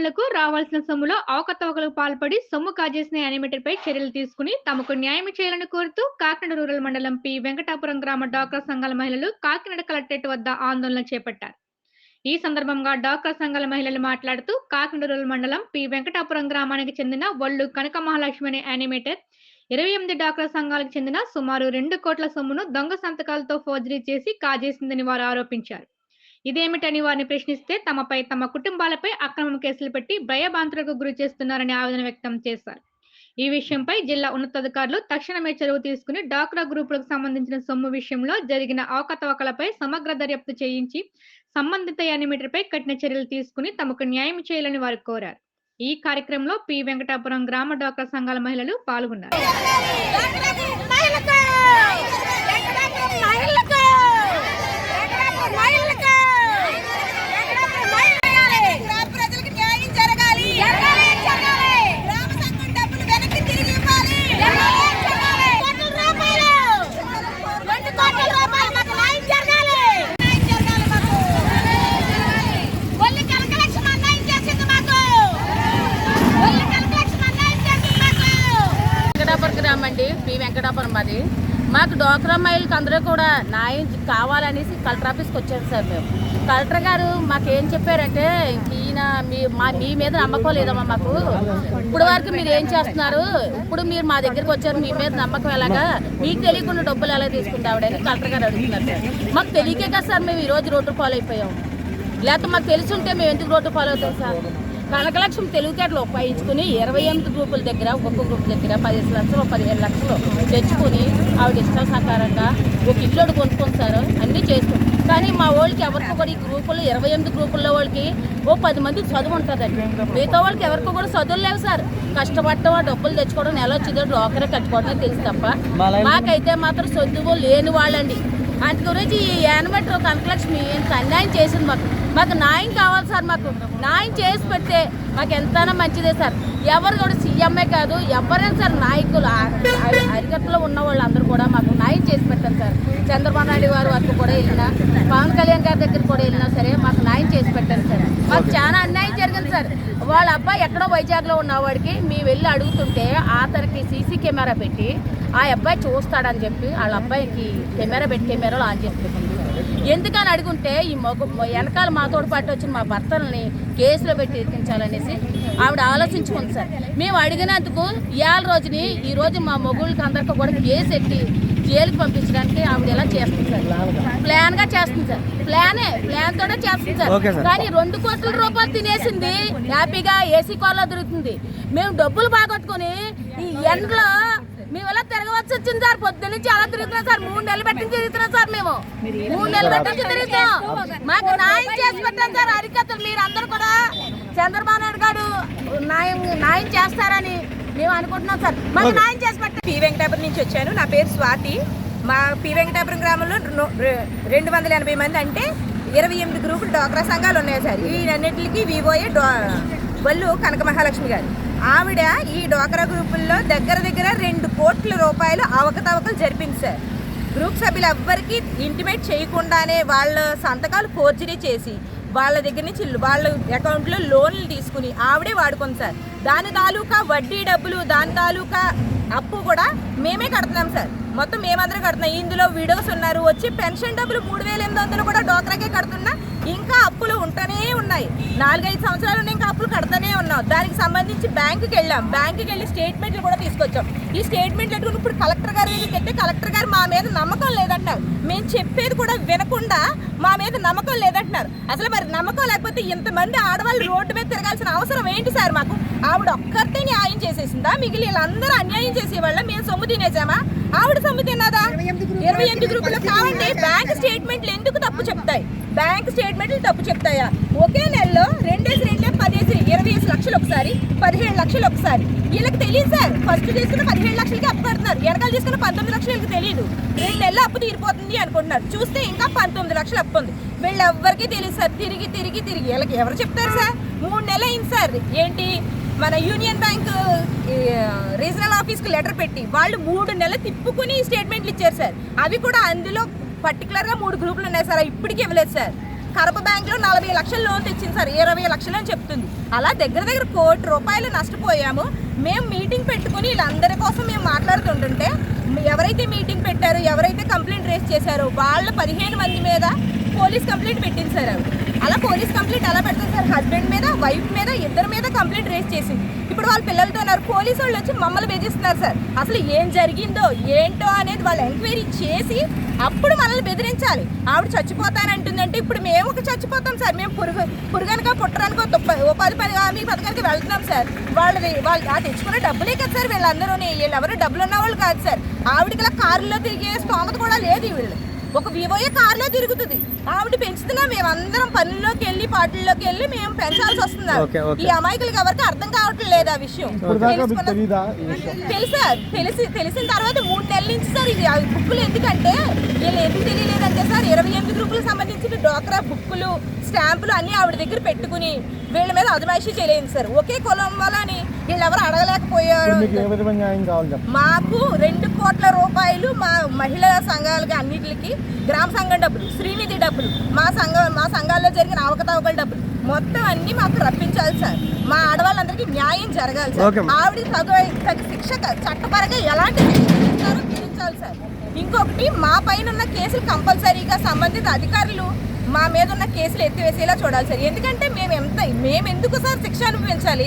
మహిళలకు రావాల్సిన సొమ్ములో అవకతవకలకు పాల్పడి సొమ్ము కాజేసిన యానిమేటర్పై చర్యలు తీసుకుని తమకు న్యాయం చేయాలని కోరుతూ కాకినాడ రూరల్ మండలం పి వెంకటాపురం గ్రామ డ్వాక్రా సంఘాల మహిళలు కాకినాడ కలెక్టరేట్ వద్ద ఆందోళన చేపట్టారు. ఈ సందర్భంగా డ్వాక్రా సంఘాల మహిళలు మాట్లాడుతూ కాకినాడ రూరల్ మండలం పి వెంకటాపురం గ్రామానికి చెందిన వల్లు కనక మహాలక్ష్మి అనే యానిమేటర్ 28 డ్వాక్రా సంఘాలకు చెందిన సుమారు 2 కోట్ల సొమ్మును దొంగ సంతకాలతో ఫోర్జరీ చేసి కాజేసిందని వారు ఆరోపించారు. ఇదేమిటని వారిని ప్రశ్నిస్తే తమపై తమ కుటుంబాలపై అక్రమం కేసులు పెట్టి భయభ్రాంతులకు గురి చేస్తున్నారని ఆవేదన వ్యక్తం చేశారు. ఈ విషయంపై జిల్లా ఉన్నతాధికారులు తక్షణమే చొరవ తీసుకుని డ్వాక్రా గ్రూపులకు సంబంధించిన సొమ్ము విషయంలో జరిగిన అవకతవకలపై సమగ్ర దర్యాప్తు చేయించి సంబంధిత యానిమేటర్పై కఠిన చర్యలు తీసుకుని తమకు న్యాయం చేయాలని వారు కోరారు. ఈ కార్యక్రమంలో పి వెంకటాపురం గ్రామ డ్వాక్రా సంఘాల మహిళలు పాల్గొన్నారు. అండి పి వెంకటాపురం అది మాకు డ్వాక్రా మహిళలకు అందరూ కూడా న్యాయం కావాలనేసి కలెక్టర్ ఆఫీస్కి వచ్చారు సార్. మేము కలెక్టర్ గారు మాకేం చెప్పారంటే ఈయన మీ మీద నమ్మకం లేదమ్మా, మాకు ఇప్పుడు వరకు మీరు ఏం చేస్తున్నారు, ఇప్పుడు మీరు మా దగ్గరికి వచ్చారు, మీ మీద నమ్మకం ఎలాగా, మీకు తెలియకుండా డబ్బులు ఎలా తీసుకుంటావిడని కలెక్టర్ గారు అడుగుతున్నారు సార్. మాకు తెలియకే కదా సార్ మేము ఈరోజు రోడ్డు ఫాలో అయిపోయాం, లేకపోతే మాకు తెలిసి ఉంటే మేము ఎందుకు రోడ్డు ఫాలో అవుతాం సార్. కనకలక్ష్మి తెలివితేటలు ఉపయోగించుకుని 28 గ్రూపుల దగ్గర ఒక్కొక్క గ్రూప్ దగ్గర 15 లక్షలు 15 లక్షలు తెచ్చుకుని ఆవిడ ఇష్టాసాకారంగా ఒక ఇల్లు కొనుక్కొని సార్ అన్నీ చేస్తాం. కానీ మా వాళ్ళకి ఎవరికి కూడా ఈ గ్రూపులు 28 గ్రూపుల్లో వాళ్ళకి 10 మందికి చదువు ఉంటుందండి. మిగతా వాళ్ళకి ఎవరికి కూడా చదువులు లేవు సార్. కష్టపడటం డబ్బులు తెచ్చుకోవడం నెల వచ్చిందో డ్వాక్రా కట్టుకోవడమే తెలుసు తప్ప మాకైతే మాత్రం చదువు లేని వాళ్ళండి. అంత గురించి ఈ యానిమేటర్ కనకలక్ష్మి ఇంత అన్యాయం చేసింది. మాకు న్యాయం కావాలి సార్. మాకు న్యాయం చేసి పెడితే మాకు ఎంతైనా మంచిదే సార్. ఎవరు కూడా సీఎంఏ కాదు, ఎవరైనా సార్ నాయకులు అరికట్టులో ఉన్న వాళ్ళందరూ కూడా మాకు న్యాయం చేసి పెట్టారు సార్. చంద్రబాబు నాయుడు గారు వరకు కూడా వెళ్ళినా, పవన్ కళ్యాణ్ గారి దగ్గర కూడా వెళ్ళినా సరే మాకు న్యాయం చేసి పెట్టారు సార్. మాకు చాలా అన్యాయం జరిగింది సార్. వాళ్ళ అబ్బాయి ఎక్కడో వైజాగ్లో ఉన్నవాడికి మేము వెళ్ళి అడుగుతుంటే అతనికి సీసీ కెమెరా పెట్టి ఆ అబ్బాయి చూస్తాడని చెప్పి వాళ్ళ అబ్బాయికి కెమెరాలో ఆన్ చేసి పెట్టింది. ఎందుకని అడుగుంటే ఈ వెనకాల మాతోడు పాటు వచ్చిన మా భర్తల్ని కేసులో పెట్టి ఎక్కించాలనేసి ఆవిడ ఆలోచించుకుంది సార్. మేము అడిగినందుకు ఈ రోజు మా మొగుళ్ళకి అందరికీ కూడా కేసు ఎట్టి జైలుకి పంపించడానికి ఆవిడ ఎలా చేస్తుంది సార్, ప్లాన్గా చేస్తుంది సార్. ప్లాన్ తోనే చేస్తుంది సార్. కానీ 2 కోట్ల రూపాయలు తినేసింది హ్యాపీగా ఏసీ కాల్లో దొరుకుతుంది. మేము డబ్బులు బాగొట్టుకుని ఈ ఎండలో మేము ఎలా తిరగవలసి వచ్చింది సార్. పొద్దు నుంచి అలా తిరుగుతున్నాం సార్. 3 నెలలు పెట్టి తిరుగుతున్నాం సార్. మేము 3 నెలలు పెట్టి తిరుగుతాం. మాకు న్యాయం చేసి పెట్టాం సార్. అరికత్తలు మీరు అందరూ కూడా చంద్రబాబు నాయుడు గారు న్యాయం చేస్తారని మేము అనుకుంటున్నాం సార్. మాకు న్యాయం చేసి పెట్టాం. పి వెంకటాపురం నుంచి వచ్చాను. నా పేరు స్వాతి. మా పి వెంకటాపురం గ్రామంలో 280 మంది అంటే 28 గ్రూపులు డ్వాక్రా సంఘాలు ఉన్నాయి సార్. వీటన్నిటికి వివోఏ వల్లు కనక మహాలక్ష్మి గారు ఆవిడ ఈ డ్వాక్రా గ్రూపుల్లో దగ్గర 2 కోట్ల రూపాయలు అవకతవకలు జరిపింది సార్. గ్రూప్ సభ్యులు ఎవ్వరికి ఇంటిమేట్ చేయకుండానే వాళ్ళ సంతకాలు ఫోర్జరీ చేసి వాళ్ళ దగ్గర నుంచి వాళ్ళ అకౌంట్లో లోన్లు తీసుకుని ఆవిడే వాడుకుంది సార్. దాని తాలూకా వడ్డీ డబ్బులు, దాని తాలూకా అప్పు కూడా మేమే కడుతున్నాం సార్. మొత్తం మేమందరం కడుతున్నాం. ఇందులో విడోస్ ఉన్నారు. వచ్చి పెన్షన్ డబ్బులు 3800 కూడా డ్వాక్రాకే కడుతున్నా ఇంకా అప్పులు ఉంటూనే ఉన్నాయి. 4-5 సంవత్సరాలు ఇంకా అప్పులు కడుతూనే ఉన్నాం. దానికి సంబంధించి బ్యాంకుకి వెళ్ళాం. బ్యాంకుకి వెళ్ళి స్టేట్మెంట్లు కూడా తీసుకొచ్చాం. ఈ స్టేట్మెంట్లు పెట్టుకుని ఇప్పుడు కలెక్టర్ గారు దగ్గరికి కలెక్టర్ గారు మా మీద నమ్మకం లేదంటున్నారు. మేము చెప్పేది కూడా వినకుండా మా మీద నమ్మకం లేదంటున్నారు. అసలు మరి నమ్మకం లేకపోతే ఇంతమంది ఆడవాళ్ళు రోడ్డు మీద తిరగాల్సిన అవసరం ఏంటి సార్? మాకు ఆవిడ ఒక్కరితే న్యాయం చేసేసిందా? మిగిలిన వీళ్ళందరూ అన్యాయం చేసేవాళ్ళ మేము సొమ్ము తినేసామా? ఆవిడ సొమ్ము తిన్నదా? 28 గ్రూపులు కావండి. బ్యాంక్ స్టేట్మెంట్లు ఎందుకు తప్పు చెప్తాయి? బ్యాంక్ స్టేట్మెంట్లు తప్పు చెప్తాయా? ఒకే నెలలో 20 లక్షలు ఒకసారి, 17 లక్షలు ఒకసారి. వీళ్ళకి తెలియదు సార్. ఫస్ట్ తీసుకున్న 17 లక్షలకి అప్పు కడుతున్నారు. వెనకాల తీసుకున్న 19 లక్షలు వీళ్ళకి తెలియదు. 2 నెలలు అప్పు తీరిపోతుంది అనుకుంటున్నారు. చూస్తే ఇంకా 19 లక్షలు అప్పు ఉంది. వీళ్ళు ఎవ్వరికీ తెలియదు సార్. తిరిగి వీళ్ళకి ఎవరు చెప్తారు సార్? 3 నెలలు అయింది సార్. ఏంటి మన యూనియన్ బ్యాంక్ రీజనల్ ఆఫీస్కి లెటర్ పెట్టి వాళ్ళు 3 నెలలు తిప్పుకుని స్టేట్మెంట్లు ఇచ్చారు సార్. అవి కూడా అందులో పర్టికులర్గా 3 గ్రూపులు ఉన్నాయి సార్. ఇప్పటికీ ఇవ్వలేదు సార్. కరప బ్యాంక్లో 40 లక్షల లోన్ తెచ్చింది సార్, 20 లక్షలు అని చెప్తుంది. అలా దగ్గర దగ్గర ₹1 కోటి నష్టపోయాము. మేము మీటింగ్ పెట్టుకుని వీళ్ళందరి కోసం మేము మాట్లాడుతుంటుంటే ఎవరైతే మీటింగ్ పెట్టారో, ఎవరైతే కంప్లైంట్ రేస్ చేశారో వాళ్ళ 15 మంది మీద పోలీస్ కంప్లైంట్ పెట్టింది సార్. ఆవిడ అలా పోలీస్ కంప్లైంట్ ఎలా పెడుతుంది సార్? హస్బెండ్ మీద, వైఫ్ మీద, ఇద్దరి మీద కంప్లైంట్ రేస్ చేసింది. ఇప్పుడు వాళ్ళ పిల్లలతో ఉన్నారు. పోలీసు వాళ్ళు వచ్చి మమ్మల్ని బెదిరిస్తున్నారు సార్. అసలు ఏం జరిగిందో ఏంటో అనేది వాళ్ళు ఎంక్వైరీ చేసి అప్పుడు మనల్ని బెదిరించాలి. ఆవిడ చచ్చిపోతానంటుందంటే ఇప్పుడు మేము చచ్చిపోతాం సార్. మేము పురుగనక పుట్టరానికో ఉపాధి హామీ పథకానికి వెళ్తున్నాం సార్. వాళ్ళు తెచ్చుకున్న డబ్బులే కదా సార్ వీళ్ళందరూ. వీళ్ళు ఎవరు డబ్బులు ఉన్న వాళ్ళు కాదు సార్. ఆవిడకి ఇలా కారులో తిరిగే స్తోమత కూడా లేదు. వీళ్ళు ఒక వివోయే కారులో తిరుగుతుంది. ఆవిడ పెంచుతున్నాం, మేమందరం పనుల్లోకి వెళ్ళి పాటల్లోకి వెళ్ళి మేము పెంచాల్సి వస్తుంది. ఈ అమాయకులకి ఎవరికి అర్థం కావట్లేదు ఆ విషయం. తెలుసా? తెలిసిన తర్వాత 3 నెలల నుంచి సార్ ఇది బుక్కులు ఎందుకంటే వీళ్ళు ఎందుకు తెలియలేదంటే సార్ 28 గ్రూపులకు సంబంధించిన డోక్రా బుక్కులు, స్టాంపులు అన్నీ ఆవిడ దగ్గర పెట్టుకుని వీళ్ళ మీద అజమాయిషీ చేయలేదు సార్. ఒకే కులం వాళ్ళని వీళ్ళు ఎవరు అడగలేకపోయారు. మాకు ₹2 కోట్ల మా మహిళా సంఘాలకి అన్నిటికి గ్రామ సంఘం డబ్బులు, శ్రీనిధి డబ్బులు, మా సంఘాల్లో జరిగిన అవకతవకల డబ్బులు మొత్తం అన్ని మాకు రప్పించాలి సార్. మా ఆడవాళ్ళందరికీ న్యాయం జరగాలి సార్. ఆవిడ తగు శిక్ష చట్టపరంగా ఎలాంటి శిక్షించారో తీర్చాలి సార్. ఇంకొకటి మా పైన ఉన్న కేసులు కంపల్సరీగా సంబంధిత అధికారులు మా మీద ఉన్న కేసులు ఎత్తివేసేలా చూడాలి సార్. ఎందుకంటే మేము ఎందుకు సార్ శిక్ష అనుభవించాలి?